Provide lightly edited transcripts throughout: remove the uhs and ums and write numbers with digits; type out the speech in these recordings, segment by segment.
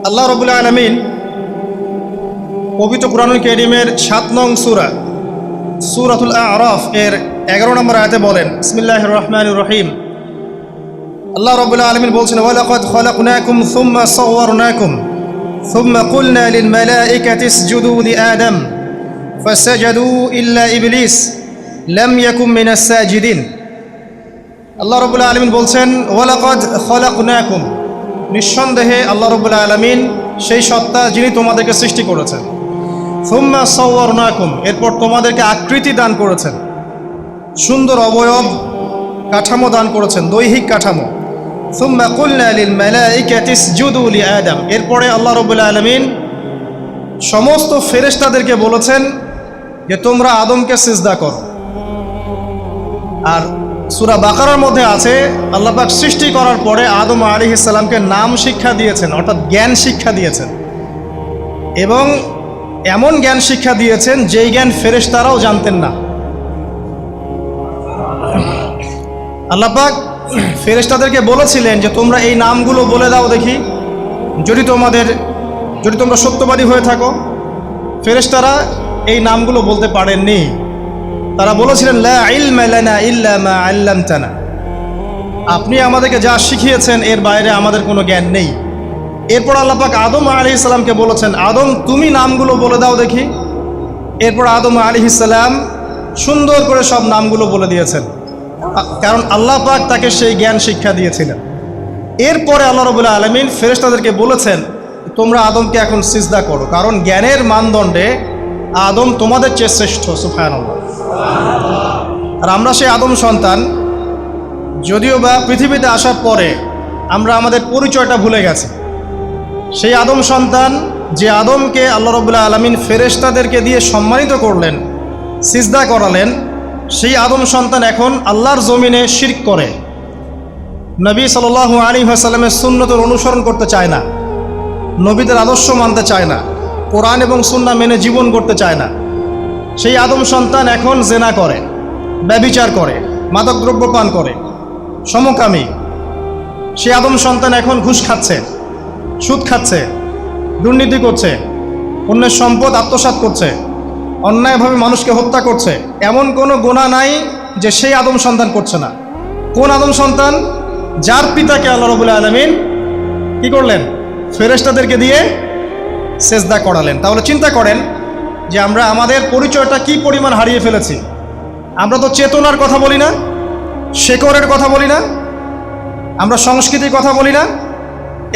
আল্লাহ রাব্বুল আলামিন পবিত্র কুরআনুল কারীমের ৭ নং সূরা সূরাতুল আ'রাফ এর ১১ নম্বর আয়াতে বলেন, বিসমিল্লাহির রহমানির রহিম। আল্লাহ রাব্বুল আলামিন বলছেন, ওয়ালাকাদ খালাকনাকুম সুম্মা সাওয়ারনাকুম সুম্মা কুলনা লিল মালাইকাতি ইসজুদু লিআদম ফাসাজাদু ইল্লা ইবলিস লাম ইয়াকুম মিনাস সাজিদিন। আল্লাহ রাব্বুল আলামিন বলছেন, ওয়ালাকাদ খালাকনাকুম, নিঃসন্দেহে আল্লাহ রাব্বুল আলামিন সেই সত্তা যিনি তোমাদেরকে সৃষ্টি করেছেন। সুম্মা সাওয়ারনাকুম, এরপর তোমাদেরকে আকৃতি দান করেছেন, সুন্দর অবয়ব কাঠামো দান করেছেন, দৈহিক কাঠামো। সুম্মা কুলনা লিল মালাইকাতি ইসজুদু লিআদম, এরপরে আল্লাহ রাব্বুল আলামিন সমস্ত ফেরেশতাদেরকে বলেছেন যে তোমরা আদমকে সিজদা করো। আর সূরা বাকারার মধ্যে আছে, আল্লাহ পাক সৃষ্টি করার পরে আদম আলাইহিস সালামকে নাম শিক্ষা দিয়েছেন, অর্থাৎ জ্ঞান শিক্ষা দিয়েছেন, এবং এমন জ্ঞান শিক্ষা দিয়েছেন যেই জ্ঞান ফেরেশতারাও জানতেন না। আল্লাহ পাক ফেরেশতাদেরকে বলেছিলেন যে তোমরা এই নামগুলো বলে দাও দেখি, যদি তোমরা সত্যবাদী হয়ে থাকো। ফেরেশতারা এই নামগুলো বলতে পারেননি। তারা বলেছিলেন, লা ইলমা লানা ইল্লা মা আল্লামতানা, আপনি আমাদেরকে যা শিখিয়েছেন এর বাইরে আমাদের কোনো জ্ঞান নেই। এরপর আল্লাহ পাক আদম আলাইহিস সালামকে বলেছেন, আদম তুমি নামগুলো বলে দাও দেখি। এরপর আদম আলাইহিস সালাম সুন্দর করে সব নামগুলো বলে দিয়েছেন, কারণ আল্লাহ পাক তাকে সেই জ্ঞান শিক্ষা দিয়েছিলেন। এরপরে আল্লাহ রাব্বুল আলামিন ফেরেশতাদেরকে বলেছেন, তোমরা আদমকে এখন সিজদা করো, কারণ জ্ঞানের মানদণ্ডে আদম তোমাদের চেয়ে শ্রেষ্ঠ। সুবহানাল্লাহ। আর আমরা সেই আদম সন্তান, যদিও বা পৃথিবীতে আসার পরে আমরা আমাদের পরিচয়টা ভুলে গেছি। সেই আদম সন্তান, যে আদমকে আল্লাহ রাব্বুল আলামিন ফেরেশতাদেরকে দিয়ে সম্মানিত করলেন, সিজদা করালেন, সেই আদম সন্তান এখন আল্লাহর জমিনে শিরক করে, নবী সাল্লাল্লাহু আলাইহি ওয়াসাল্লামের সুন্নতের অনুসরণ করতে চায় না, নবীদের আদর্শ মানতে চায় না, কোরআন এবং সুন্নাহ মেনে জীবন করতে চায় না। সেই আদম সন্তান এখন জেনা করে, ব্যভিচার করে, মাদকদ্রব্য পান করে, সমকামী। সেই আদম সন্তান এখন ঘুষ খাচ্ছে, সুদ খাচ্ছে, দুর্নীতি করছে, অন্যের সম্পদ আত্মসাৎ করছে, অন্যায়ভাবে মানুষকে হত্যা করছে। এমন কোনো গুনাহ নাই যে সেই আদম সন্তান করছে না। কোন আদম সন্তান? যার পিতাকে আল্লাহ রাব্বুল আলামিন কি করলেন? ফেরেশতাদেরকে দিয়ে সেজদা করালেন। তাহলে চিন্তা করেন যে আমরা আমাদের পরিচয়টা কি পরিমাণ হারিয়ে ফেলেছি। আমরা তো চেতনার কথা বলি না, শেকড়ের কথা বলি না, আমরা সংস্কৃতির কথা বলি না।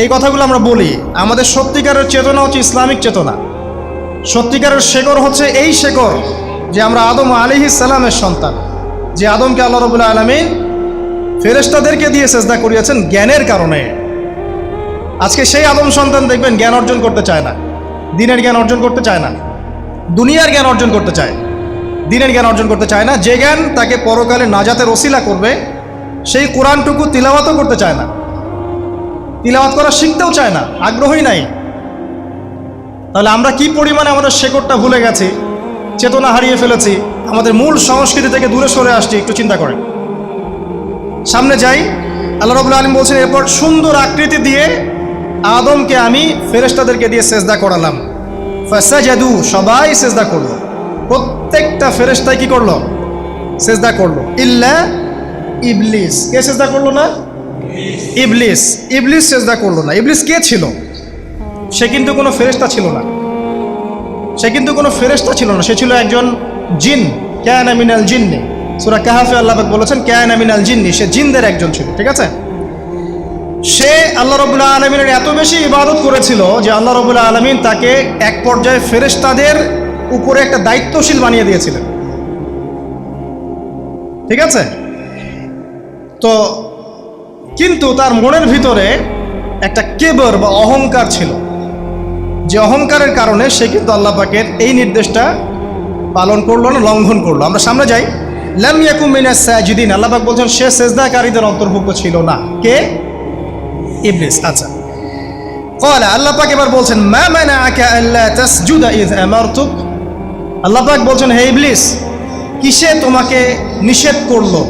এই কথাগুলো আমরা বলি। আমাদের সত্যিকারের চেতনা হচ্ছে ইসলামিক চেতনা। সত্যিকারের শেকড় হচ্ছে এই শেকড় যে আমরা আদম আলাইহিস সালামের সন্তান, যে আদমকে আল্লাহ রাব্বুল আলামিন ফেরেশতাদেরকে দিয়ে সেজদা করিয়েছেন জ্ঞানের কারণে। আজকে সেই আদম সন্তান দেখবেন জ্ঞান অর্জন করতে চায় না, দিনের জ্ঞান অর্জন করতে চায় না, দুনিয়ার জ্ঞান অর্জন করতে চায়, দিনের জ্ঞান অর্জন করতে চায় না। যে জ্ঞান তাকে পরকালে নাজাতের ওসিলা করবে, সেই কোরআনটুকু তিলাওয়াতও করতে চায় না, তিলাওয়াত করা শিখতেও চায় না, আগ্রহই নাই। তাহলে আমরা কি পরিমাণে আমাদের শেকড়টা ভুলে গেছি, চেতনা হারিয়ে ফেলেছি, আমাদের মূল সংস্কৃতি থেকে দূরে সরে আসছি। একটু চিন্তা করেন। সামনে যাই। আল্লাহ রাব্বুল আলামিন বলছেন, এরপর সুন্দর আকৃতি দিয়ে আদমকে আমি ফেরেশতাদেরকে দিয়ে সেজদা করালাম। ফাসাজাদু, সবাই সেজদা করলো, প্রত্যেকটা ফেরেশতাই কি করলো? সেজদা করলো। ইল্লা ইবলিস, কে সেজদা করলো না? ইবলিস। ইবলিস সেজদা করলো না। ইবলিস কে ছিল? সে কিন্তু কোনো ফেরেশতা ছিল না। সে ছিল একজন জিন। কানা মিনাল জিন্নি, সূরা কাহফে আল্লাহ পাক বলেছেন কানা মিনাল জিন্নি, সে জিনদের একজন ছিল। ঠিক আছে? সে আল্লাহ রাব্বুল আলামিনের এত বেশি ইবাদত করেছিল যে আল্লাহ রাব্বুল আলামিন তাকে এক পর্যায়ে ফেরেশতাদের উপরে একটা দায়িত্বশীল বানিয়ে দিয়েছিলেন। ঠিক আছে? তো কিন্তু তার মনের ভিতরে একটা কেবর বা অহংকার ছিল, যে অহংকারের কারণে সে কিন্তু আল্লাহ পাকের এই নির্দেশটা পালন করলো না, লঙ্ঘন করলো। আমরা সামনে যাই। লাম ইয়াকুম মিনাস সাজিদিন, আল্লাহ পাক বলছেন সে সেজদাকারীদের অন্তর্ভুক্ত ছিল না। কে? ইবলিস। আচ্ছা, ক্বালা, আল্লাহ পাক এবার বলছেন, মা মানাআকা আল্লা তাসজুদা ইয আমারতুক। আল্লাহ পাক বলছেন, হে ইবলিস, কিসে তোমাকে নিষেধ করলো,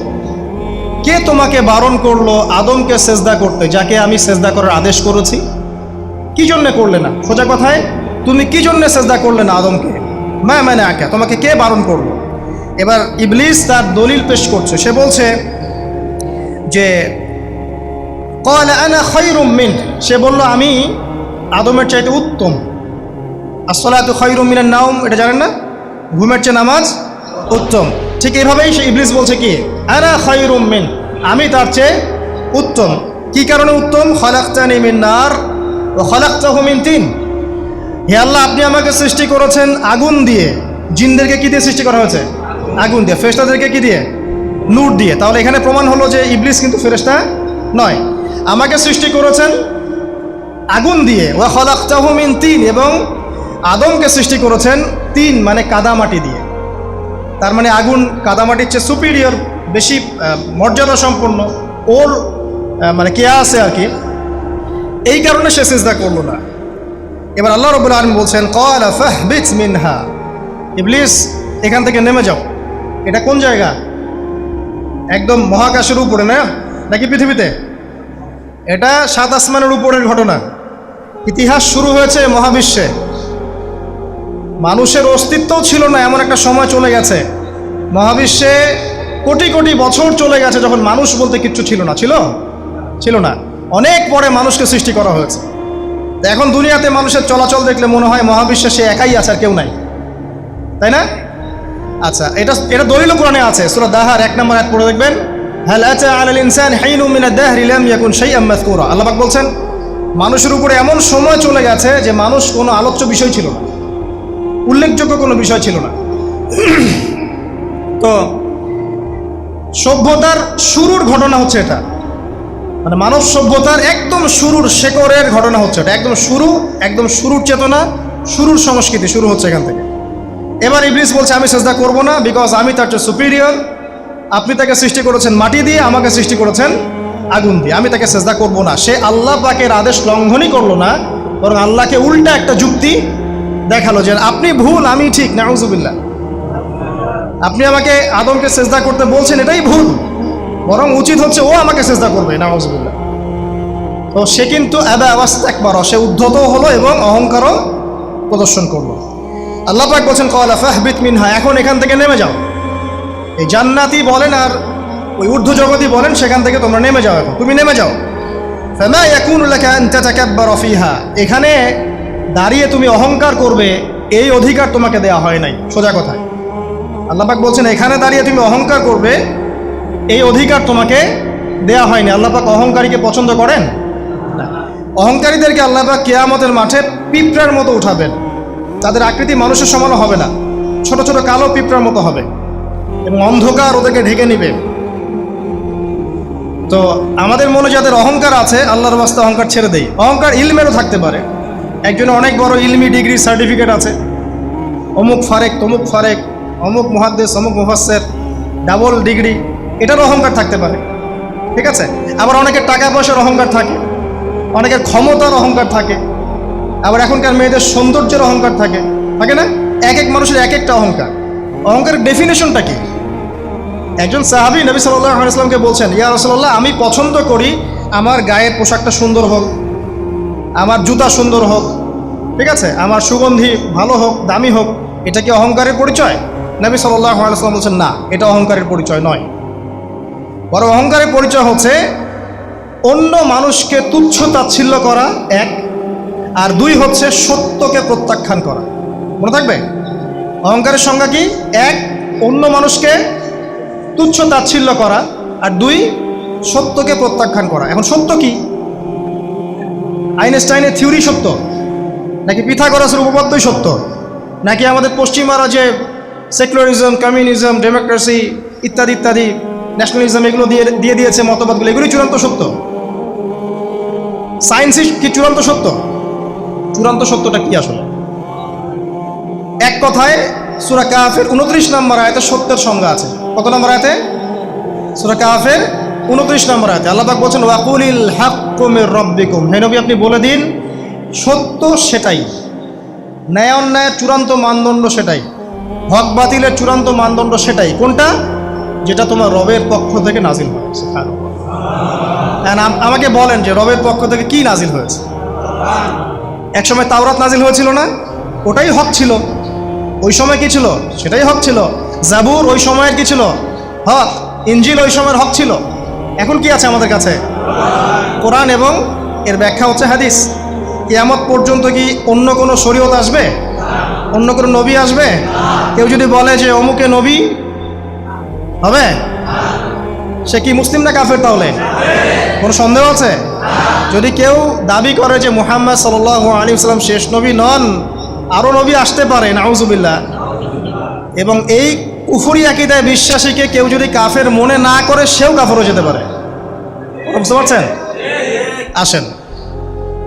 কে তোমাকে বারণ করলো আদমকে সেজদা করতে, যাকে আমি সেজদা করার আদেশ করেছি? কি জন্য করলে না? সোজা কথায়, তুমি কি জন্য সেজদা করলে না আদমকে? মানে আঁকা, তোমাকে কে বারণ করলো? এবার ইবলিস তার দলিল পেশ করছে। সে বলছে যে ক্বালা আনা খায়রুম মিন, সে বলল আমি আদমের চাইতে উত্তম। আসসালাতু খায়রুম মিনান নাওম, এটা জানেন না? ঘুমের চেয়ে নামাজ উত্তম। ঠিক এইভাবেই সে ইবলিস বলছে কি, আনা খায়রুম মিন, আমি তার চেয়ে উত্তম। কি কারণে উত্তম? খালাকতানি মিন নার ওয়া খালাকতাহু মিন তিন। হে আল্লাহ, আপনি আমাকে সৃষ্টি করেছেন আগুন দিয়ে, জিনদেরকে কি দিয়ে সৃষ্টি করা হয়েছে? আগুন দিয়ে। ফেরেশতাদেরকে কি দিয়ে? নূর দিয়ে। তাহলে এখানে প্রমাণ হলো যে ইবলিস কিন্তু ফেরেশতা নয়। আমাকে সৃষ্টি করেছেন আগুন দিয়ে, ওয়া খালাকতাহু মিন তিন, এবং আদমকে সৃষ্টি করেছেন তিন মানে কাদামাটি দিয়ে। তার মানে আগুন কাদামাটির চেয়ে সুপিরিয়র, বেশি মর্যাদা সম্পন্ন, ওর মানে কে আছে আর কি। এই কারণে সে সিজদা করলো না। এবার আল্লাহ রাব্বুল আলামিন বলছেন ক্বালা ফাহবিত মিনহা, ইবলিস এখান থেকে নেমে যাও। এটা কোন জায়গা? একদম মহাকাশের উপরে না, নাকি পৃথিবীতে? এটা 7 আসমানের উপরের ঘটনা। ইতিহাস শুরু হয়েছে মহাবিশ্বে। মানুষের অস্তিত্বও ছিল না, এমন একটা সময় চলে গেছে। মহাবিশ্বে কোটি কোটি বছর চলে গেছে যখন মানুষ বলতে কিচ্ছু ছিল না। ছিল না। অনেক পরে মানুষকে সৃষ্টি করা হয়েছে। এখন দুনিয়াতে মানুষের চলাচল দেখলে মনে হয় মহাবিশ্বে সে একাই আছে, আর কেউ নাই, তাই না? আচ্ছা, এটা দলিল কোরআনে আছে। সূরা দাহার 1 নম্বর আয়াত পড়ে দেখবেন, হাল আতা আলাল ইনসানি হিনুম মিনাদ দাহরি লাম ইয়াকুন শাইআম মাযকুরা। আল্লাহ পাক বলছেন মানুষের উপরে এমন সময় চলে গেছে যে মানুষ কোনো আলোচ্য বিষয় ছিল না, উল্লেখযোগ্য কোনো বিষয় ছিল না। তো সভ্যতার শুরুর ঘটনা হচ্ছে এটা, মানে মানব সভ্যতার একদম শুরুর শেকড়ের ঘটনা হচ্ছে এটা। একদম শুরুর চেতনা, শুরুর সংস্কৃতি শুরু হচ্ছে এখান থেকে। এবার ইবলিস বলছে আমি সেজদা করব না, বিকজ আমি তার চেয়ে সুপিরিয়র। আপনি তাকে সৃষ্টি করেছেন মাটি দিয়ে, আমাকে সৃষ্টি করেছেন আগুন দিয়ে, আমি তাকে সেজদা করব না। সে আল্লাহ পাকের আদেশ লঙ্ঘনই করলো না, বরং আল্লাহকে উল্টা একটা যুক্তি দেখালো যে আপনি ভুল, আমি ঠিক। নাউজুবিল্লাহ, আপনি আমাকে আদমকে সেজদা করতে বলছেন, এটাই ভুল, বরং উচিত হচ্ছে ও আমাকে সেজদা করবে। নাউজুবিল্লাহ। তো সে কিন্তু আবা ওয়াস্তাকবার, সে উদ্ধত হলো এবং অহংকারও প্রদর্শন করলো। আল্লাহ পাক বলছেন ক্বালা ফাহবিত মিনহা, এখন এখান থেকে নেমে যাও। এই জান্নাতি বলেন আর ওই ঊর্ধ্ব জগতই বলেন, সেখান থেকে তোমরা নেমে যাও, এখন তুমি নেমে যাও। ফামা ইয়াকুনু লাকা আন তাতাকাব্বারা ফিহা, এখানে দাঁড়িয়ে তুমি অহংকার করবে এই অধিকার তোমাকে দেওয়া হয় নাই। সোজা কথায় আল্লাহ পাক বলছেন এখানে দাঁড়িয়ে তুমি অহংকার করবে এই অধিকার তোমাকে দেয়া হয়নি। আল্লাহ পাক অহংকারীকে পছন্দ করেন না। অহংকারীদেরকে আল্লাহ পাক কিয়ামতের মাঠে পিঁপড়ার মতো উঠাবেন। তাদের আকৃতি মানুষের সমানও হবে না, ছোট ছোট কালো পিঁপড়ার মতো হবে এবং অন্ধকার ওদেরকে ঢেকে নিবে। তো আমাদের মনে যাদের অহংকার আছে, আল্লাহর রাস্তা অহংকার ছেড়ে দেই। অহংকার ইলমেরও থাকতে পারে। একজনের অনেক বড় ইলমি ডিগ্রি সার্টিফিকেট আছে, অমুক ফারেক তমুক ফারেক, অমুক মুহাদ্দিস অমুক মুফাসসির, ডাবল ডিগ্রি, এটারও অহংকার থাকতে পারে, ঠিক আছে? আবার অনেকের টাকা পয়সার অহংকার থাকে, অনেকের ক্ষমতার অহংকার থাকে, আবার এখনকার মেয়েদের সৌন্দর্যের অহংকার থাকে, থাকে না? এক এক মানুষের এক একটা অহংকার। অহংকারের ডেফিনেশনটা কি? একজন সাহাবী নবী সাল্লাল্লাহু আলাইহি ওয়াসাল্লামকে বলছেন, ইয়া রাসূলুল্লাহ, আমি পছন্দ করি আমার গায়ের পোশাকটা সুন্দর হোক, আমার জুতা সুন্দর হোক, ঠিক আছে, আমার সুগন্ধি ভালো হোক, দামি হোক। এটা কি অহংকারের পরিচয়? নবী সাল্লাল্লাহু আলাইহি ওয়াসাল্লাম বলছেন না, এটা অহংকারের পরিচয় নয়। বরং অহংকারের পরিচয় হচ্ছে অন্য মানুষকে তুচ্ছ তাচ্ছিল্য করা, এক, আর দুই হচ্ছে সত্যকে প্রত্যাখ্যান করা। মনে থাকবে অহংকারের সংজ্ঞা কি? এক, অন্য মানুষকে তুচ্ছ তাচ্ছিল্য করা, আর দুই, সত্যকে প্রত্যাখ্যান করা। এখন সত্য কি? আইনস্টাইনের থিওরি সত্য, নাকি পিথাগোরাসের উপপাদ্যই সত্য, নাকি আমাদের পশ্চিমারা যে সেকুলারিজম, কমিউনিজম, ডেমোক্রেসি ইত্যাদি ইত্যাদি, ন্যাশনালিজম এগুলো দিয়ে দিয়েছে মতবাদগুলো, এগুলোই চূড়ান্ত সত্য? সায়েন্সই কি চূড়ান্ত সত্য? চূড়ান্ত সত্যটা কি আসলে? এক কথায় সূরা কাহফের 29 নম্বর আয়াতে সত্যের সংজ্ঞা আছে। কত নম্বর আয়াতে? সূরা কাহফের 29 নম্বর আয়াতে আল্লাহ পাক বলেন ওয়াকুলিল হাক্কু মির রাব্বিকুম, হে নবী আপনি বলে দিন সত্য সেটাই, ন্যায় অন্যায়ের চূড়ান্ত মানদণ্ড সেটাই, হক বাতিলের চূড়ান্ত মানদণ্ড সেটাই। কোনটা? যেটা তোমার রবের পক্ষ থেকে নাজিল হয়েছে। আমাকে বলেন যে রবের পক্ষ থেকে কি নাজিল হয়েছে? একসময় তাওরাত নাজিল হয়েছিল না, ওটাই হক ছিল। ওই সময় কি ছিল? সেটাই হক ছিল। জাবুর ওই সময়ের কি ছিল? হক। ইনজিল ওই সময়ের হক ছিল। এখন কি আছে আমাদের কাছে? কোরআন এবং এর ব্যাখ্যা হচ্ছে হাদিস। কিয়ামত পর্যন্ত কি অন্য কোনো শরীয়ত আসবে? অন্য কোনো নবী আসবে? কেউ যদি বলে যে অমুকে নবী হবে, সে কি মুসলিম না কাফের? তাহলে কোনো সন্দেহ আছে? যদি কেউ দাবি করে যে মুহাম্মদ সাল্লাল্লাহু আলাইহি ওয়াসাল্লাম শেষ নবী নন, আরও নবী আসতে পারে, নাউজুবিল্লাহ, এবং এই কুফরি আকীদায় বিশ্বাসীকে কেউ যদি কাফের মনে না করে, সেও কাফের হয়ে যেতে পারে। বুঝতে পারছেন? আসেন,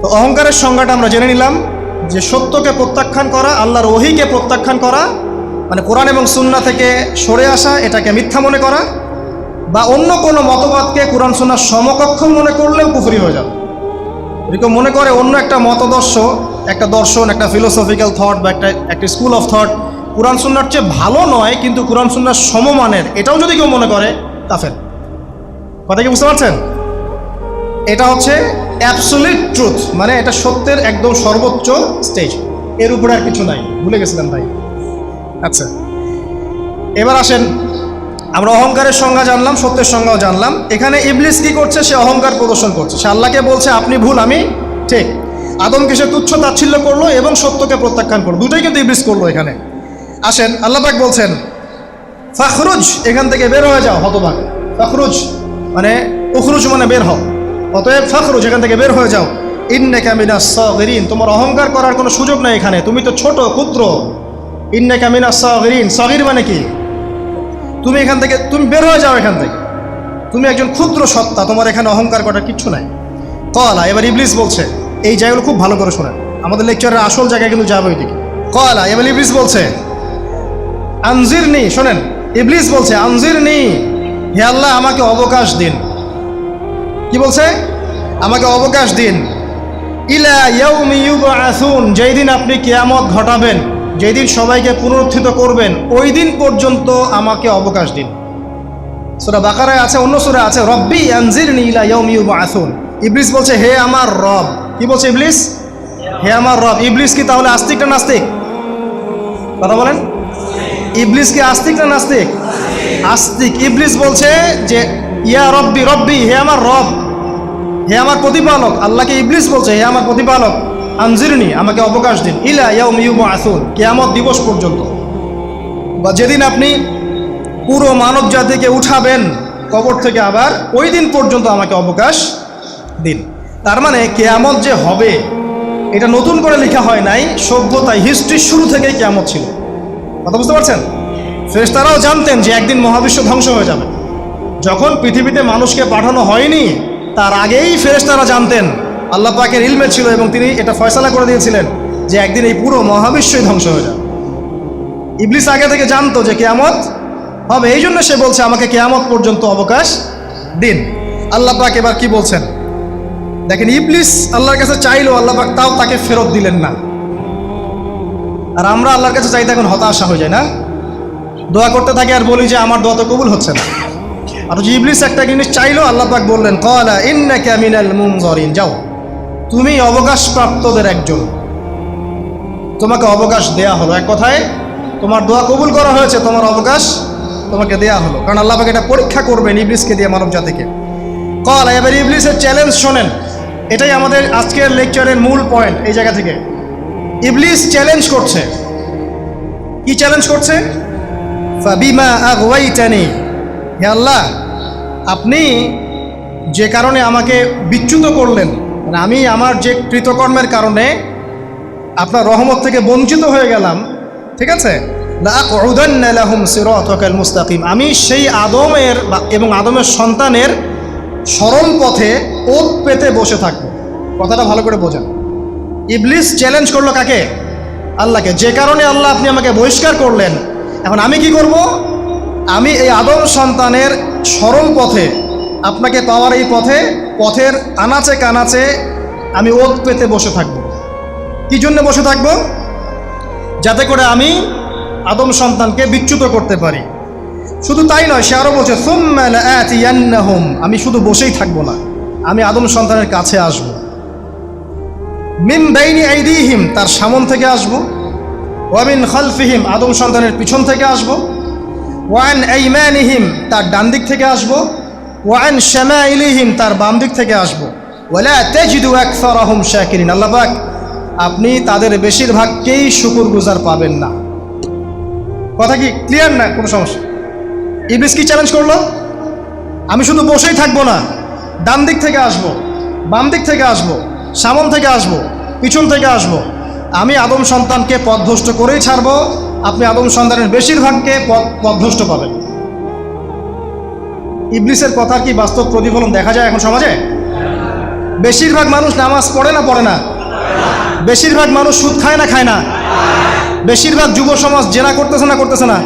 তো অহংকারের সংজ্ঞাটা আমরা জেনে নিলাম যে সত্যকে প্রত্যাখ্যান করা, আল্লাহর ওহীকে প্রত্যাখ্যান করা, মানে কোরআন এবং সুন্নাহ থেকে সরে আসা, এটাকে মিথ্যা মনে করা, বা অন্য কোনো মতবাদকে কোরআন সুন্নাহর সমকক্ষ মনে করলেও কুফরি হয়ে যাবে। এরকম মনে করে অন্য একটা মতদর্শ, একটা দর্শন, একটা ফিলোসফিক্যাল থট বা একটা স্কুল অফ থট কোরআন সুন্নাহর চেয়ে ভালো নয় কিন্তু কোরআন সুন্নাহর সমমানের, এটাও যদি কেউ মনে করে, কাফের। কথা কি বুঝতে পারছেন? এটা হচ্ছে অ্যাবসলিউট ট্রুথ, মানে এটা সত্যের একদম সর্বোচ্চ স্টেজ, এর উপরে আর কিছু নাই। ভুলে গেছিলাম ভাই। আচ্ছা, এবার আসেন, আমরা অহংকারের সংজ্ঞা জানলাম, সত্যের সংজ্ঞাও জানলাম। এখানে ইবলিস কি করছে? সে অহংকার প্রদর্শন করছে। সে আল্লাহকে বলছে আপনি ভুল, আমি ঠিক। আদমকে সে তুচ্ছ তাচ্ছিল্য করলো এবং সত্যকে প্রত্যাখ্যান করলো, দুটোই কিন্তু ইবলিস করলো এখানে। আসেন, আল্লাহ পাক বলছেন ফাখরুজ, এখান থেকে বের হয়ে যাও হতভাগ। ফাখরুজ মানে উখরুজ মানে বের হও, অতএব ফাখরুজ, এখান থেকে বের হয়ে যাও। ইন্নাকা মিনাস সাগিরিন, তোমার অহংকার করার কোনো সুযোগ নাই এখানে, তুমি তো ছোট ক্ষুদ্র। ইন্নাকা মিনাস সাগিরিন, সাগির মানে কি? তুমি এখান থেকে, তুমি বের হয়ে যাও এখান থেকে, তুমি একজন ক্ষুদ্র সত্তা, তোমার এখানে অহংকার করার কিচ্ছু নাই। ক্বালা, এবার ইবলিস বলছে, এই জায়গাগুলো খুব ভালো করে শোনেন, আমাদের লেকচারের আসল জায়গায় কিন্তু যাবে ওইদিকে। ক্বালা, এবার ইবলিস বলছে আনজিরনি, শোনেন, ইবলিস বলছে আনজিরনি, হে আল্লাহ আমাকে অবকাশ দিন। কি বলছে? আমাকে অবকাশ দিন। ইলা ইয়াউমি ইউবআসুন, যেই দিন আপনি কিয়ামত ঘটাবেন, যেই দিন সবাইকে পুনরুত্থিত করবেন, ওই দিন পর্যন্ত আমাকে অবকাশ দিন। সূরা বাকারায় আছে, অন্য সূরা আছে, রব্বি আনজিরনি ইলা ইয়াউমি ইউবআসুন। ইবলিস বলছে হে আমার রব। কি বলছে ইবলিস? হে আমার রব। ইবলিস কি তাহলে আস্তিক না নাস্তিক? কথা বলেন, ইবলিস কি আস্তিক না নাস্তিক? আস্তিক। ইবলিস বলছে যে ইয়া রব্বি, রব্বি হে আমার রব, হে আমার প্রতিপালক। আল্লাহকে ইবলিস বলছে হে আমার প্রতিপালক, আনজিরনি আমাকে অবকাশ দিন, ইলা ইয়াউমি ইউবআসুন, কিয়ামত দিবস পর্যন্ত, বা যেদিন আপনি পুরো মানব জাতিকে উঠাবেন কবর থেকে, আবার ওই দিন পর্যন্ত আমাকে অবকাশ দিন। তার মানে কিয়ামত যে হবে এটা নতুন করে লেখা হয় নাই, সভ্যতায় হিস্ট্রির শুরু থেকেই কিয়ামত ছিল। কথা বুঝতে পারছেন? ফেরেশতারাও জানতেন যে একদিন মহাবিশ্ব ধ্বংস হয়ে যাবে। যখন পৃথিবীতে মানুষকে পাঠানো হয়নি তার আগেই ফেরেশতারা জানতেন, আল্লাহ পাকের ইলমে ছিল এবং তিনি এটা ফয়সালা করে দিয়েছিলেন যে একদিন এই পুরো মহাবিশ্বই ধ্বংস হয়ে যাবে। ইবলিস আগে থেকে জানতো যে কিয়ামত হবে, এই জন্য সে বলছে আমাকে কিয়ামত পর্যন্ত অবকাশ দিন। আল্লাহ পাক এবার কি বলছেন দেখেন, ইবলিস আল্লাহর কাছে চাইলো, আল্লাহ পাক তাও তাকে ফেরত দিলেন না। আর আমরা আল্লাহর কাছে চাইতে এখন হতাশা হয়ে যায় না, দোয়া করতে থাকি আর বলি যে আমার দোয়া তো কবুল হচ্ছে না। আর যে ইবলিস একটা জিনিস চাইলো, আল্লাহ পাক বললেন ক্বালা ইন্নাকা মিনাল মুনজারিন, যাও তুমি অবকাশপ্রাপ্তদের একজন, তোমাকে অবকাশ দেয়া হলো। এক কথায় তোমার দোয়া কবুল করা হয়েছে, তোমার অবকাশ তোমাকে দেয়া হলো, কারণ আল্লাহ পাক এটা পরীক্ষা করবেন ইবলিসকে দিয়ে, মানব জাতিকে। ক্বালা, এবার ইবলিসের চ্যালেঞ্জ শোনেন, এটাই আমাদের আজকের লেকচারের মূল পয়েন্ট। এই জায়গা থেকে ইবলিস চ্যালেঞ্জ করছে। কি চ্যালেঞ্জ করছে? ফাবিমা আগওয়াইতানি, হে আল্লাহ আপনি যে কারণে আমাকে বিচ্যুত করলেন, মানে আমি আমার যে কৃতকর্মের কারণে আপনার রহমত থেকে বঞ্চিত হয়ে গেলাম, ঠিক আছে, লাআকউদান্না লাহুম সিরাতাকাল মুস্তাকিম, আমি সেই আদমের এবং আদমের সন্তানের সরল পথে ওত পেতে বসে থাকবো। কথাটা ভালো করে বোঝেন। ইবলিস চ্যালেঞ্জ করলো কাকে? আল্লাহকে। যে কারণে আল্লাহ আপনি আমাকে বহিষ্কার করলেন, এখন আমি কি করব? আমি এই আদম সন্তানের সরল পথে, আপনাকে পাওয়ার এই পথের আনাচে কানাচে আমি ওত পেতে বসে থাকব। কি জন্য বসে থাকব? যাতে করে আমি আদম সন্তানকে বিচ্যুত করতে পারি। শুধু তাই নয়, সে আরও বলছে সুম্মা লাআতিয়ান্নাহুম, আমি শুধু বসেই থাকবো না, আমি আদম সন্তানের কাছে আসব। মিন বাইনি আইদিহিম, তার সামন থেকে আসবো, ওয়া মিন খালফিহিম, আদম সন্তানের পিছন থেকে আসবো, ওয়া আন আইমানিহিম, তার ডান দিক থেকে আসবো, ওয়া আন শামাইলিহিম, তার বাম দিক থেকে আসবো, ওয়ালা তাজিদু আকসারাহুম শাকিরিন। আল্লাহ পাক আপনি তাদের বেশিরভাগকেই শুকরগুজার পাবেন না। কথা কি ক্লিয়ার? না কোনো সমস্যা? ইবলিস কি চ্যালেঞ্জ করলো? আমি শুধু বসেই থাকবো না, ডান দিক থেকে আসবো, বাম দিক থেকে আসবো, সামন থেকে আসবো, পিছন থেকে আসবো, আমি আদম সন্তানকে পথভ্রষ্ট করেই ছাড়বো, আপনি আদম সন্তানের বেশিরভাগকে পথভ্রষ্ট পাবেন। ইবলিসের কথা কি বাস্তব প্রতিফলন দেখা যায় এখন সমাজে? বেশিরভাগ মানুষ নামাজ পড়ে না পড়ে না? বেশিরভাগ মানুষ সুদ খায় না খায় না? বেশিরভাগ যুব সমাজ জেনা করতেছে না করতেছে না?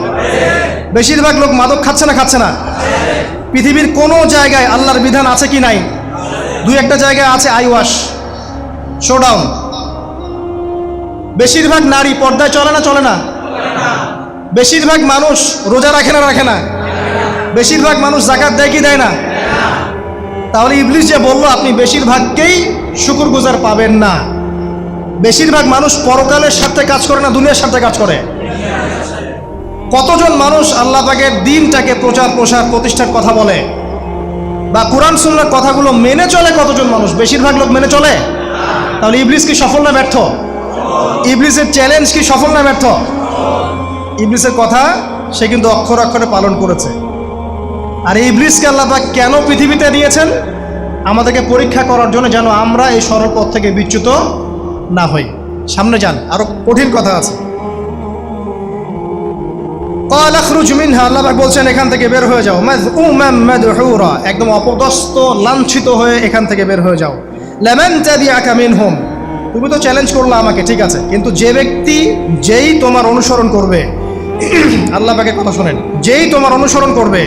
বেশিরভাগ লোক মাদক খাচ্ছে না খাচ্ছে না? পৃথিবীর কোনো জায়গায় আল্লাহর বিধান আছে কি নাই? দুই একটা জায়গায় আছে আই ওয়াশ, শোডাউন। বেশিরভাগ নারী পর্দায় চলে না চলে না? বেশিরভাগ মানুষ রোজা রাখে না রাখে না? বেশিরভাগ মানুষ যাকাত দেয় কি দেয় না? তাহলে ইবলিস যে বলল আপনি বেশিরভাগকেই শুকরগুজার পাবেন না, বেশিরভাগ মানুষ পরকালের স্বার্থে কাজ করে না দুনিয়ার স্বার্থে কাজ করে? কতজন মানুষ আল্লাহ পাকের দ্বীনটাকে প্রচার প্রসার প্রতিষ্ঠার কথা বলে বা কোরআন সুন্নাহর কথাগুলো মেনে চলে? কতজন মানুষ? বেশিরভাগ লোক মেনে চলে। তাহলে ইবলিস কি সফল না ব্যর্থ? ইবলিসের চ্যালেঞ্জ কি সফল না ব্যর্থ? ইবলিসের কথা সে কিন্তু অক্ষর অক্ষরে পালন করেছে। আর ইবলিসকে আল্লাহ পাক কেন পৃথিবীতে দিয়েছেন? আমাদেরকে পরীক্ষা করার জন্য, যেন আমরা এই সরল পথ থেকে বিচ্যুত না হই। সামনে যান, আরো কঠিন কথা আছে। قال اخرج منها, আল্লাহ পাক বলছেন এখান থেকে বের হয়ে যাও, মাযউমান মাদহুরা, একদম অপদস্থ লাঞ্ছিত হয়ে এখান থেকে বের হয়ে যাও। লামান তাবিআকা মিনহুম, তুমি তো চ্যালেঞ্জ করলে আমাকে, ঠিক আছে, কিন্তু যে ব্যক্তি যেই তোমার অনুসরণ করবে, আল্লাহ পাকের কথা শোনেন, যেই তোমার অনুসরণ করবে,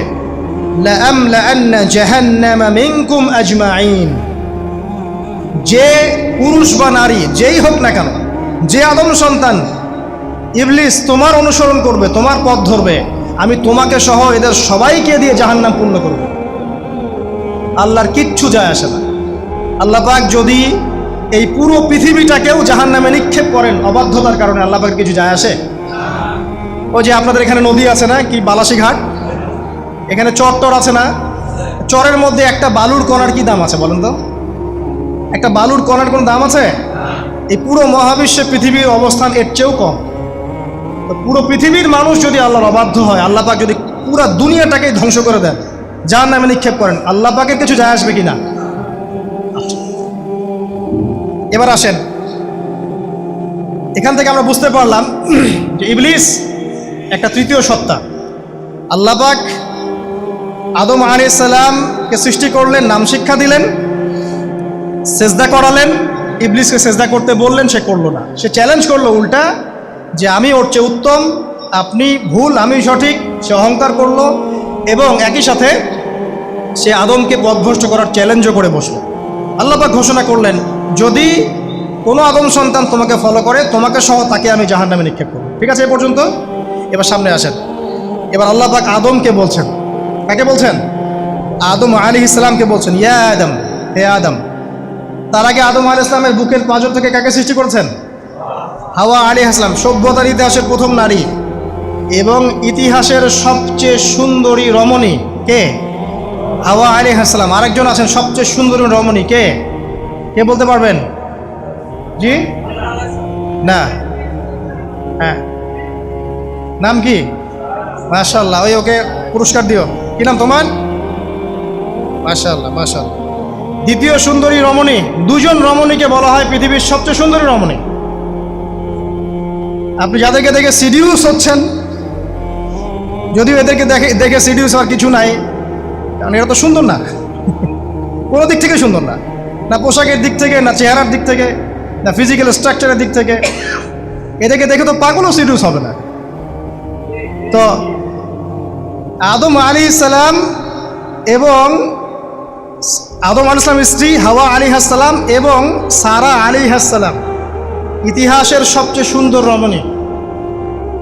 লাআমলাআন্না জাহান্নামা মিনকুম আজমাইন, যে পুরুষ বা নারী যেই হোক না কেন, যে আদম সন্তান ইবলিস তোমার অনুসরণ করবে, তোমার পথ ধরবে, আমি তোমাকে সহ এদের সবাইকে দিয়ে জাহান্নাম পূর্ণ করব। আল্লাহর কিচ্ছু যায় আসে না। আল্লাহ পাক যদি এই পুরো পৃথিবীটাকেও জাহান্নামে নিক্ষেপ করেন অবাধ্যতার কারণে, আল্লাহ পাক কিছু যায় আসে? ওই যে আপনাদের এখানে নদী আছে না, কি বালাসী ঘাট, এখানে চর আছে না, চরের মধ্যে একটা বালুর কণার কি দাম আছে বলেন তো? একটা বালুর কণার কোনো দাম আছে? এই পুরো মহাবিশ্বে পৃথিবীর অবস্থান এর চেয়েও কম। তো পুরো পৃথিবীর মানুষ যদি আল্লাহর অবাধ্য হয়, আল্লাহ পাক যদি পুরো দুনিয়াটাকেই ধ্বংস করে দেন, জাহান্নামে নিক্ষেপ করেন, আল্লাহ পাকের কিছু যায় আসবে কিনা? এবার আসেন, এখান থেকে আমরা বুঝতে পারলাম যে ইবলিস একটা তৃতীয় সত্তা। আল্লাহ পাক আদম আলাইহিস সালামকে সৃষ্টি করলেন, নাম শিক্ষা দিলেন, সেজদা করালেন, ইবলিসকে সেজদা করতে বললেন, সে করলো না। সে চ্যালেঞ্জ করলো উল্টা, যে আমি ওর চেয়ে উত্তম, আপনি ভুল আমি সঠিক। সে অহংকার করলো এবং একই সাথে সে আদমকে পথভ্রষ্ট করার চ্যালেঞ্জও করে বসলো। আল্লাহ পাক ঘোষণা করলেন, যদি কোনো আদম সন্তান তোমাকে ফলো করে, তোমাকে সহ তাকে আমি জাহান্নামে নিক্ষেপ করব। ঠিক আছে এই পর্যন্ত? এবার সামনে আসেন। এবার আল্লাহ পাক আদমকে বলছেন, কাকে বলছেন? আদম আলাইহিস সালামকে বলছেন, ইয়া আদম, হে আদম। তার আগে আদম আলাইহিস সালামের বুকের পাঁজর থেকে কাকে সৃষ্টি করেছেন? হাওয়া আলাইহিস সালাম, সভ্যতার ইতিহাসের প্রথম নারী এবং ইতিহাসের সবচেয়ে সুন্দরী রমণী কে? হাওয়া আলাইহিস সালাম। আরেকজন আছেন সবচেয়ে সুন্দরী রমণী, কে? কে বলতে পারবেন? জি না? হ্যাঁ, নাম কি? মাশাআল্লাহ, ওই ওকে পুরস্কার দিও। কি নাম তোমার? মাশাআল্লাহ মাশাআল্লাহ। দ্বিতীয় সুন্দরী রমণী, দুজন রমণীকে বলা হয় পৃথিবীর সবচেয়ে সুন্দরী রমণী। আপনি যাদেরকে দেখে সিডিউস হচ্ছেন, যদিও এদেরকে দেখে সিডিউস হওয়ার কিছু নাই, কারণ এরা তো সুন্দর না, কোনো দিক থেকে সুন্দর না, না পোশাকের দিক থেকে, না চেহারার দিক থেকে, না ফিজিক্যাল স্ট্রাকচারের দিক থেকে। এদেরকে দেখে তো পাগলও সিডিউস হবে না। তো আদম আলাইহিস সালাম এবং আদম আলাইহিস সালামের স্ত্রী হাওয়া আলাইহিস সালাম এবং সারা আলাইহিস সালাম ইতিহাসের সবচেয়ে সুন্দর রমণী।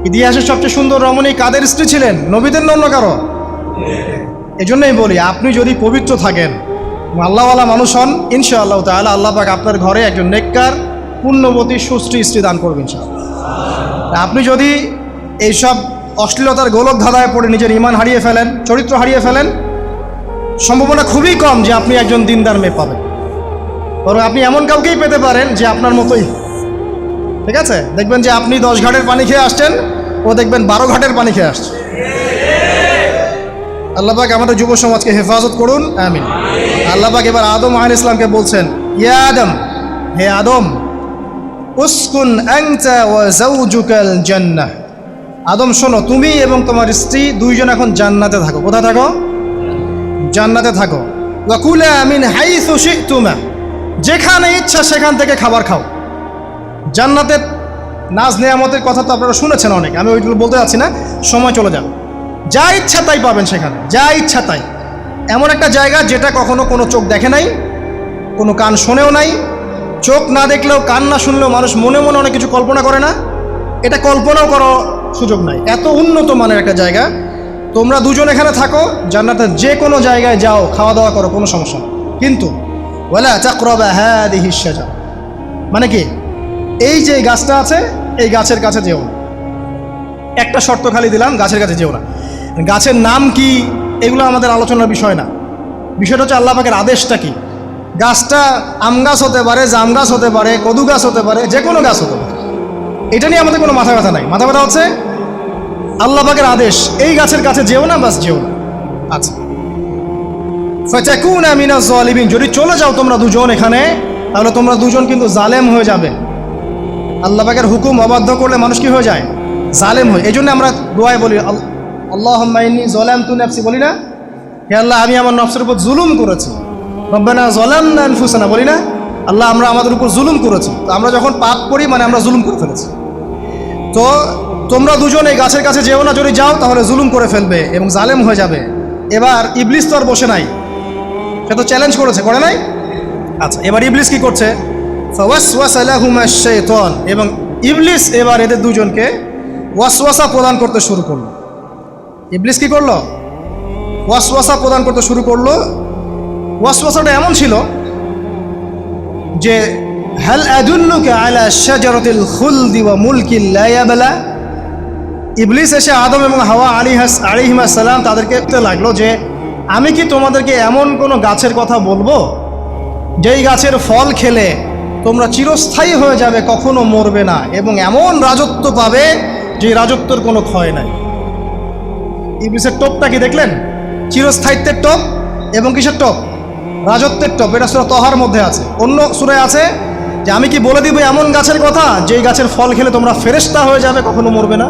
ইতিহাসের সবচেয়ে সুন্দর রমণী কাদের স্ত্রী ছিলেন? নবীদের না অন্য কারো? এজন্যই বলি, আপনি যদি পবিত্র থাকেন, আল্লাহওয়ালা মানুষ হন, ইনশাআল্লাহ তাআলা আল্লাহ পাক আপনার ঘরে একজন নেককার পুণ্যবতী সুশ্রী স্ত্রী দান করবেন ইনশাআল্লাহ। আপনি যদি এইসব অশ্লীলতার গোলক ধাঁধায় পড়ে নিজের ঈমান হারিয়ে ফেলেন, চরিত্র হারিয়ে ফেলেন, সম্ভাবনা খুবই কম যে আপনি একজন দিনদার মেয়ে পাবেন। বরং আপনি এমন কাউকেই পেতে পারেন যে আপনার মতোই, ঠিক আছে? দেখবেন যে আপনি 10 ঘাটের পানি খেয়ে আসছেন, ও দেখবেন 12 ঘাটের পানি খেয়ে আসছে। আল্লাহ পাক আমাদের যুব সমাজকে হেফাজত করুন, আমিন। আল্লাহ পাক এবার আদম আলাইহিস সালামকে বলছেন, ইয়া আদম, হে আদম, উসকুন আনতা ওয়া যাওজুকাল জান্নাহ। আদম শোনো, তুমি এবং তোমার স্ত্রী দুইজন এখন জান্নাতে থাকো। কোথায় থাকো? জান্নাতে থাকো। ওয়া কুলা মিন হাইসু শি'তুমা, যেখানে ইচ্ছা সেখান থেকে খাবার খাও। জান্নাতের নাজ নেয়ামতের কথা তো আপনারা শুনেছেন অনেক, আমি ওইগুলো বলতে যাচ্ছি না, সময় চলে যাবে। যা ইচ্ছা তাই পাবেন সেখানে, যা ইচ্ছা তাই। এমন একটা জায়গা যেটা কখনো কোনো চোখ দেখে নাই, কোনো কান শোনেও নাই। চোখ না দেখলেও, কান না শুনলেও মানুষ মনে মনে অনেক কিছু কল্পনা করে না, এটা কল্পনাও করার সুযোগ নাই। এত উন্নত মানের একটা জায়গা। তোমরা দুজন এখানে থাকো, জান্নাতের যে কোনো জায়গায় যাও, খাওয়া দাওয়া করো, কোনো সমস্যা নেই। কিন্তু ওয়ালা তাকরাবা হাদিহিশ শাজারা, মানে কি, এই যে গাছটা আছে এই গাছের কাছে যেও না। একটা শর্ত খালি দিলাম, গাছের কাছে যেও না। গাছের নাম কি এগুলো আমাদের আলোচনার বিষয় না। বিষয়টা হচ্ছে আল্লাহ পাকের আদেশটা কি। গাছটা আম গাছ হতে পারে, জাম গাছ হতে পারে, কদু গাছ হতে পারে, যে কোনো গাছ হতে পারে। এটা নিয়ে আমাদের কোনো মাথা ব্যথা নাই। মাথা ব্যথা হচ্ছে আল্লাহ পাকের আদেশ, এই গাছের কাছে যেও না, বাস যেও না। আচ্ছা, ফাতাকুনা মিনাজ জালিমিন, যদি চলে যাও তোমরা দুজন এখানে, তাহলে তোমরা দুজন কিন্তু জালেম হয়ে যাবে। আল্লাহ পাকের হুকুম অবাধ্য করলে মানুষ কি হয়ে যায়? জালেম হয়। এই জন্য আমরা দোয়ায় বলি, আল্লাহুম্মা ইন্নী যালামতু নাফসি, বলি না? হে আল্লাহ, আমি আমার নফসের উপর জুলুম করেছি। রব্বানা যালামনা আনফুসানা, বলি না? আল্লাহ, আমরা আমাদের উপর জুলুম করেছি। তো আমরা যখন পাপ করি মানে আমরা জুলুম করে ফেলেছি। তো তোমরা দুজন এই গাছের কাছে যেও না, যদি যাও তাহলে জুলুম করে ফেলবে এবং জালেম হয়ে যাবে। এবার ইবলিস তো আর বসে নাই, সে তো চ্যালেঞ্জ করেছে, করে নাই? আচ্ছা, এবার ইবলিস কি করছে? ফাওয়াসওয়াসা লাহুমাশ শাইতান, এবং ইবলিস এবার এদের দুজনকে ওয়াসওয়াসা প্রদান করতে শুরু করলো। ইবলিস কি করলো? ওয়াসওয়াসা প্রদান করতে শুরু করলো। ওয়াসওয়াসাটা এমন ছিল যে, হাল আদুল্লুকা আলা শাজারাতিল খুলদি ওয়া মুলকিন লা ইয়াবলা। ইবলিস এসে আদম এবং হাওয়া আলাইহিস সালাম তাদেরকে বলতে লাগলো যে, আমি কি তোমাদেরকে এমন কোনো গাছের কথা বলবো যেই গাছের ফল খেলে তোমরা চিরস্থায়ী হয়ে যাবে, কখনো মরবে না, এবং এমন রাজত্ব পাবে যে রাজত্বের কোনো ক্ষয় নাই। ইবলিসের টোপটা কি দেখলেন? চিরস্থায়িত্বের টোপ এবং কিসের টোপ? রাজত্বের টোপ। এটা সূরা তহার মধ্যে আছে। অন্য সূরায় আছে যে, আমি কি বলে দিব এমন গাছের কথা যেই গাছের ফল খেলে তোমরা ফেরেশতা হয়ে যাবে, কখনো মরবে না।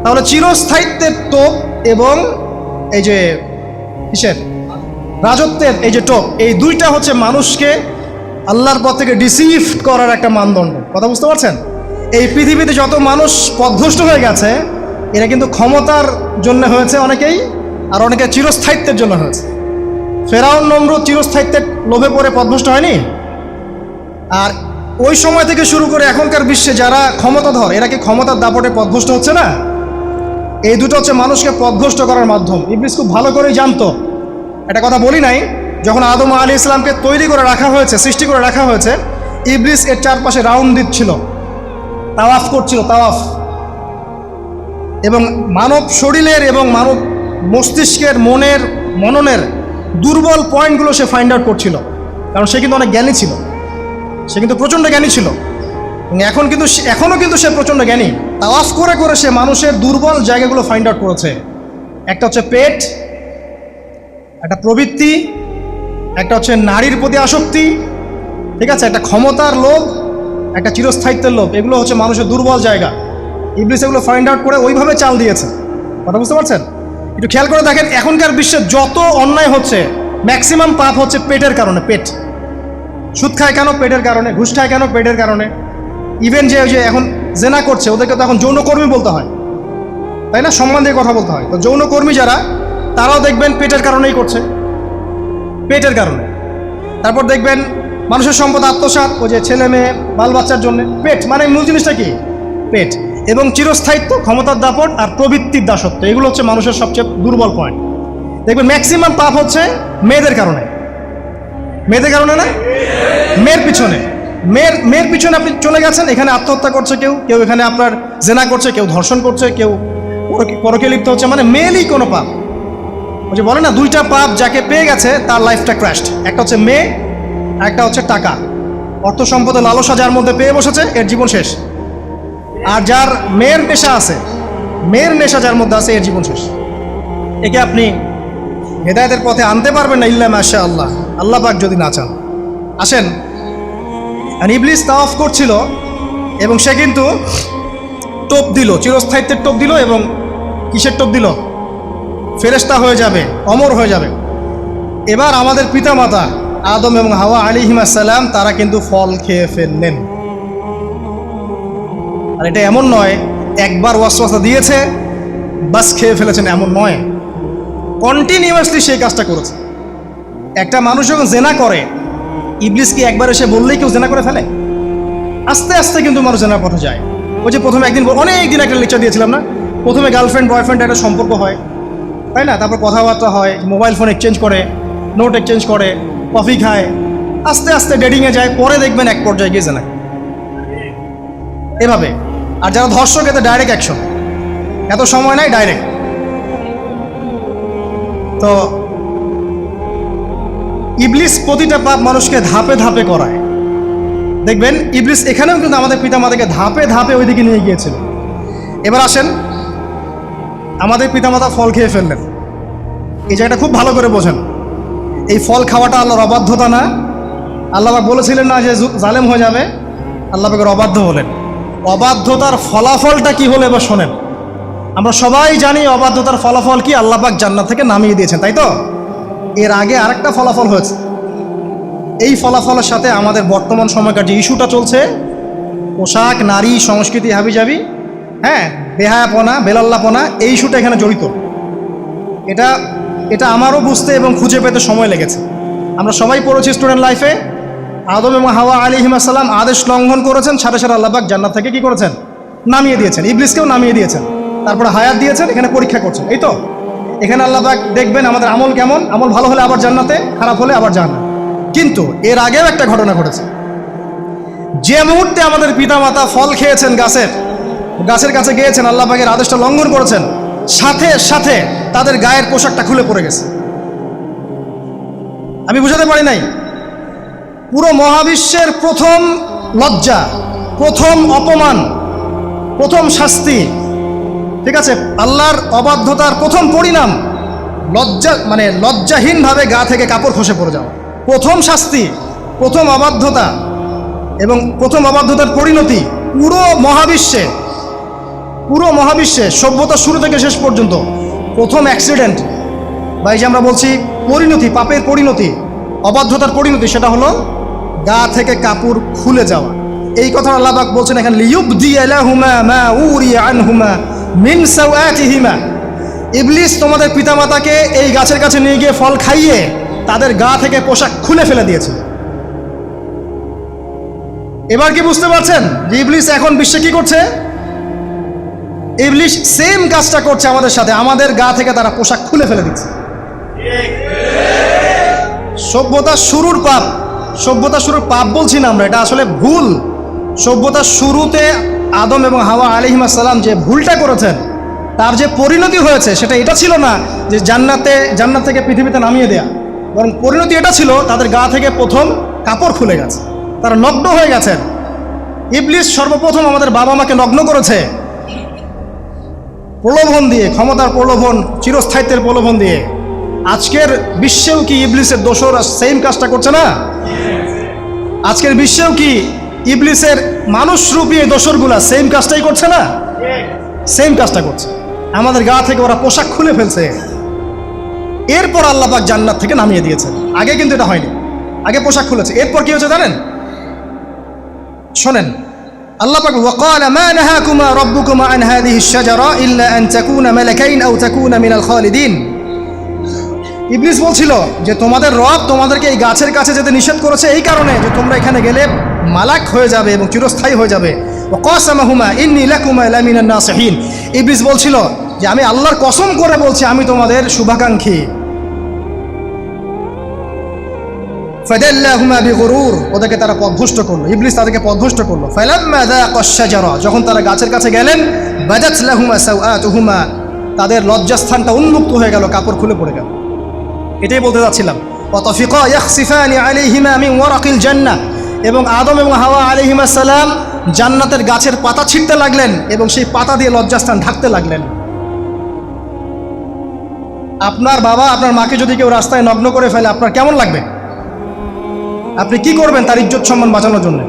তাহলে চিরস্থায়িত্বের টোপ এবং এই যে কিসের? রাজত্বের এই যে টোপ, এই দুইটা হচ্ছে মানুষকে আল্লাহর পথ থেকে ডিসিভ করার একটা মানদণ্ড। কথা বুঝতে পারছেন? এই পৃথিবীতে যত মানুষ পথভ্রষ্ট হয়ে গেছে, এরা কিন্তু ক্ষমতার জন্য হয়েছে অনেকেই, আর অনেকে চিরস্থায়িত্বের জন্য হয়েছে। ফেরাউন নমরুদ চিরস্থায়িত্বের লোভে পড়ে পথভ্রষ্ট হয়নি? আর ওই সময় থেকে শুরু করে এখনকার বিশ্বে যারা ক্ষমতাধর, এরা কি ক্ষমতার দাপটে পথভ্রষ্ট হচ্ছে না? এই দুটো হচ্ছে মানুষকে পথভ্রষ্ট করার মাধ্যম। ইবলিস খুব ভালো করেই জানতো। একটা কথা বলি নাই, যখন আদম আলাইহিস সালামকে তৈরি করে রাখা হয়েছে, সৃষ্টি করে রাখা হয়েছে, ইবলিস এর চারপাশে রাউন্ড দিচ্ছিল, তাওয়াফ করছিল, তাওয়াফ। এবং মানব শরীরের এবং মানব মস্তিষ্কের, মনের, মননের দুর্বল পয়েন্টগুলো সে ফাইন্ড আউট করছিল। কারণ সে কিন্তু অনেক জ্ঞানী ছিল, সে কিন্তু প্রচণ্ড জ্ঞানী ছিল, এবং এখনও কিন্তু সে প্রচণ্ড জ্ঞানী। তাওয়াফ করে করে সে মানুষের দুর্বল জায়গাগুলো ফাইন্ড আউট করেছে। একটা হচ্ছে পেট, একটা প্রবৃত্তি, একটা হচ্ছে নারীর প্রতি আসক্তি, ঠিক আছে, একটা ক্ষমতার লোভ, একটা চিরস্থায়িত্বের লোভ। এগুলো হচ্ছে মানুষের দুর্বল জায়গা। ইবলিস এগুলো ফাইন্ড আউট করে ওইভাবে চাল দিয়েছে। কথা বুঝতে পারছেন? একটু খেয়াল করে দেখেন, এখনকার বিশ্বে যত অন্যায় হচ্ছে, ম্যাক্সিমাম পাপ হচ্ছে পেটের কারণে। পেট। সুদ খায় কেন? পেটের কারণে। ঘুষ খায় কেন? পেটের কারণে। ইভেন যে এখন জেনা করছে, ওদেরকে তো এখন যৌনকর্মী বলতে হয়, তাই না? সম্মান দিয়ে কথা বলতে হয়। তো যৌনকর্মী যারা, তারাও দেখবেন পেটের কারণেই করছে, পেটের কারণে। তারপর দেখবেন মানুষের সম্পদ আত্মসাৎ, ওই যে ছেলে মেয়ে বাল বাচ্চার জন্য। পেট মানে মূল জিনিসটা কি? পেট। এবং চিরস্থায়িত্ব, ক্ষমতার দাপট, আর প্রবৃত্তির দাসত্ব, এগুলো হচ্ছে মানুষের সবচেয়ে দুর্বল পয়েন্ট। দেখবেন ম্যাক্সিমাম পাপ হচ্ছে মেয়েদের কারণে। মেয়েদের কারণে না? মেয়ের পিছনে। মেয়ের পিছনে আপনি চলে গেছেন, এখানে আত্মহত্যা করছে কেউ, কেউ এখানে আপনার জেনা করছে, কেউ ধর্ষণ করছে, কেউ পরকে লিপ্ত হচ্ছে, মানে মেয়েরই কোনো পাপ। ওই যে বলে না, দুইটা পাপ যাকে পেয়ে গেছে তার লাইফটা ক্র্যাশড। একটা হচ্ছে মেয়ে, একটা হচ্ছে টাকা। অর্থ সম্পদের লালসা যার মধ্যে পেয়ে বসেছে, এর জীবন শেষ। আর যার মেয়ের নেশা আছে, মেয়ের নেশা যার মধ্যে আছে, এর জীবন শেষ। একে আপনি হেদায়েতের পথে আনতে পারবেন না ইল্লা মাশা আল্লাহ, আল্লাহ পাক যদি না চান। আসেন, আর ইবলিস তাওয়াফ করছিল এবং সে কিন্তু টোপ দিল, চিরস্থায়িত্বের টোপ দিল। এবং কিসের টোপ দিল? ফেরেশতা হয়ে যাবে, অমর হয়ে যাবে। এবার আমাদের পিতামাতা আদম এবং হাওয়া আলাইহিস সালাম তারা কিন্তু ফল খেয়ে ফেললেন। আর এটা এমন নয় একবার ওয়াসওয়াসা দিয়েছে বাস খেয়ে ফেলেছেন, এমন নয়, কন্টিনিউয়াসলি সেই কাজটা করেছে। একটা মানুষ যখন জেনা করে, ইবলিস কি একবার এসে বললেই কেউ জেনা করে ফেলে? আস্তে আস্তে কিন্তু মানুষ জেনার পথে যায়। ওই যে প্রথমে একদিন, অনেক দিন একটা লেকচার দিয়েছিলাম না, প্রথমে গার্লফ্রেন্ড বয়ফ্রেন্ড একটা সম্পর্ক হয়, তাই না? তারপর কথাবার্তা হয়, মোবাইল ফোন এক্সচেঞ্জ করে, নোট এক্সচেঞ্জ করে, কফি খায়, আস্তে আস্তে ডেটিংয়ে যায়, পরে দেখবেন এক পর্যায়ে গিয়ে জেনা এভাবে। আর যারা ধর্ষক, এতে ডাইরেক্ট অ্যাকশন, এত সময় নাই, ডাইরেক্ট। তো ইবলিস প্রতিটা পাপ মানুষকে ধাপে ধাপে করায়। দেখবেন ইবলিস এখানেও কিন্তু আমাদের পিতামাতাকে ধাপে ধাপে ওইদিকে নিয়ে গিয়েছিল। এবার আসেন, আমাদের পিতামাতা ফল খেয়ে ফেললেন, এই জায়গাটা খুব ভালো করে বোঝেন। এই ফল খাওয়াটা আল্লাহর অবাধ্যতা না। আল্লাহ পাক বলেছিলেন না যে জালেম হয়ে যাবে, আল্লাহ পাকের অবাধ্য হলেন। অবাধ্যতার ফলাফলটা কি হলো এবার শোনেন। আমরা সবাই জানি অবাধ্যতার ফলাফল কি, আল্লাহ পাক জান্নাত থেকে নামিয়ে দিয়েছেন, তাই তো? এর আগে আরেকটা ফলাফল হয়েছে। এই ফলাফলের সাথে আমাদের বর্তমান সময়কার যে ইস্যুটা চলছে, পোশাক, নারী, সংস্কৃতি, হাবিজাবি, হ্যাঁ, বেহায়াপনা, বেলাল্লাপনা, এই ইস্যুটা এখানে জড়িত। এটা আমারও বুঝতে এবং খুঁজে পেতে সময় লেগেছে। আমরা সবাই পড়েছি স্টুডেন্ট লাইফে, আদম এবং হাওয়া আলাইহিস সালাম আদেশ লঙ্ঘন করেছেন, সাথে সাথে আল্লাহ পাক জান্নাত থেকে কি করেছেন? নামিয়ে দিয়েছেন। ইবলিসকেও নামিয়ে দিয়েছেন, তারপরে হায়াত দিয়েছেন, এখানে পরীক্ষা করছেন, এই তো। এখানে আল্লাহ পাক দেখবেন আমাদের আমল কেমন, আমল ভালো হলে আবার জান্নাতে, খারাপ হলে আবার জাহান্নামে। কিন্তু এর আগেও একটা ঘটনা ঘটেছে। যে মুহূর্তে আমাদের পিতামাতা ফল খেয়েছেন, গাছের কাছে গিয়েছেন, আল্লাহ পাকের আদেশটা লঙ্ঘন করেছেন, সাথে সাথে তাদের গায়ের পোশাকটা খুলে পড়ে গেছে। আমি বুঝাতে পারি নাই, পুরো মহাবিশ্বের প্রথম লজ্জা, প্রথম অপমান, প্রথম শাস্তি, ঠিক আছে, আল্লাহর অবাধ্যতার প্রথম পরিণাম লজ্জাহীনভাবে গা থেকে কাপড় খসে পড়ে যাওয়া। প্রথম শাস্তি, প্রথম অবাধ্যতা এবং প্রথম অবাধ্যতার পরিণতি পুরো মহাবিশ্বে সভ্যতা শুরু থেকে শেষ পর্যন্ত প্রথম অ্যাক্সিডেন্ট, বা এই যে আমরা বলছি পরিণতি, পাপের পরিণতি, অবাধ্যতার পরিণতি, সেটা হলো গা থেকে কাপড় খুলে যাওয়া। এই কথা আল্লাহ পাক বলছেন এখানে, লিয়ুবদিয়া লাহুমা মা উরিয়া আনহুমা মিন সাওআতিহিমা। ইবলিস তোমাদের পিতামাতাকে এই গাছের কাছে নিয়ে গিয়ে ফল খাইয়ে তাদের গা থেকে পোশাক খুলে ফেলে দিয়েছে। এবার কি বুঝতে পারছেন যে ইবলিস এখন বিশ্বে কি করছে? ইবলিস সেম কাজটা করছে আমাদের সাথে, আমাদের গা থেকে তারা পোশাক খুলে ফেলে দিচ্ছে। সভ্যতার শুরুর পাপ বলছি না আমরা, এটা আসলে ভুল। সভ্যতার শুরুতে আদম এবং হাওয়া আলাইহিস সালাম যে ভুলটা করেছেন, তার যে পরিণতি হয়েছে, সেটা এটা ছিল না যে জান্নাত থেকে পৃথিবীতে নামিয়ে দেয়া, বরং পরিণতি এটা ছিল তাদের গা থেকে প্রথম কাপড় খুলে গেছে, তারা নগ্ন হয়ে গেছেন। ইবলিস সর্বপ্রথম আমাদের বাবা মাকে নগ্ন করেছে প্রলোভন দিয়ে, ক্ষমতার প্রলোভন, চিরস্থায়িত্বের প্রলোভন দিয়ে। আজকের বিশ্বেও কি ইবলিসের দোসররা সেম কাজটা করছে না? আজকের বিশ্বেও কি ইবলিসের মানুষরূপী দোসরগুলা সেম কাজটাই করছে না? সেম কাজটা করছে, আমাদের গা থেকে ওরা পোশাক খুলে ফেলছে। এরপর আল্লাহ পাক জান্নাত থেকে নামিয়ে দিয়েছেন। আগে কিন্তু এটা হয়নি, আগে পোশাক খুলেছে। এরপর কি হয়েছে জানেন? শোনেন, আল্লাহ পাক ওয়াকালা মা নাহাকুমা রাব্বুকুমা আন হাযিহিশ শাজারা ইল্লা আন তাকুনা মালাকাইন আও তাকুনা মিনাল খালিদিন। ইবলিস বলছিল যে তোমাদের রব তোমাদেরকে এই গাছের কাছে যেতে নিষেধ করেছে এই কারণে যে তোমরা এখানে গেলে মালাক হয়ে যাবে এবং চিরস্থায়ী হয়ে যাবে। ওয়াকাসামাহুমা ইন্নী লাকুমা লামিনান নাসিহিন। ইবলিস বলছিল যে আমি আল্লাহর কসম করে বলছি আমি তোমাদের শুভাকাঙ্ক্ষী। ফাদাল্লাহুমা বিগুরুর, ওদেরকে তারা পথভ্রষ্ট করলো, ইবলিস তাদেরকে পথভ্রষ্ট করলো। ফালাম্মা যাকাশ শাজারা, যখন তারা গাছের কাছে গেলেন, বাদাত লাহুমা সাওআতুহুমা, তাদের লজ্জাস্থানটা উন্মুক্ত হয়ে গেল, কাপড় খুলে পড়ে গেল। এটাই বলতে যাচ্ছিলাম। ওয়া তাফিকা ইয়াখসিফানি আলাইহিমা মিন ওয়ারাকিল জান্নাহ, এবং আদম এবং হাওয়া আলাইহিমাস সালাম জান্নাতের গাছের পাতা ছিঁড়তে লাগলেন এবং সেই পাতা দিয়ে লজ্জাস্থান ঢাকতে লাগলেন। আপনার বাবা আপনার মাকে যদি কেউ রাস্তায় নগ্ন করে ফেলে আপনার কেমন লাগবে? আপনি কি করবেন তার ইজ্জত সম্মান বাঁচানোর জন্য?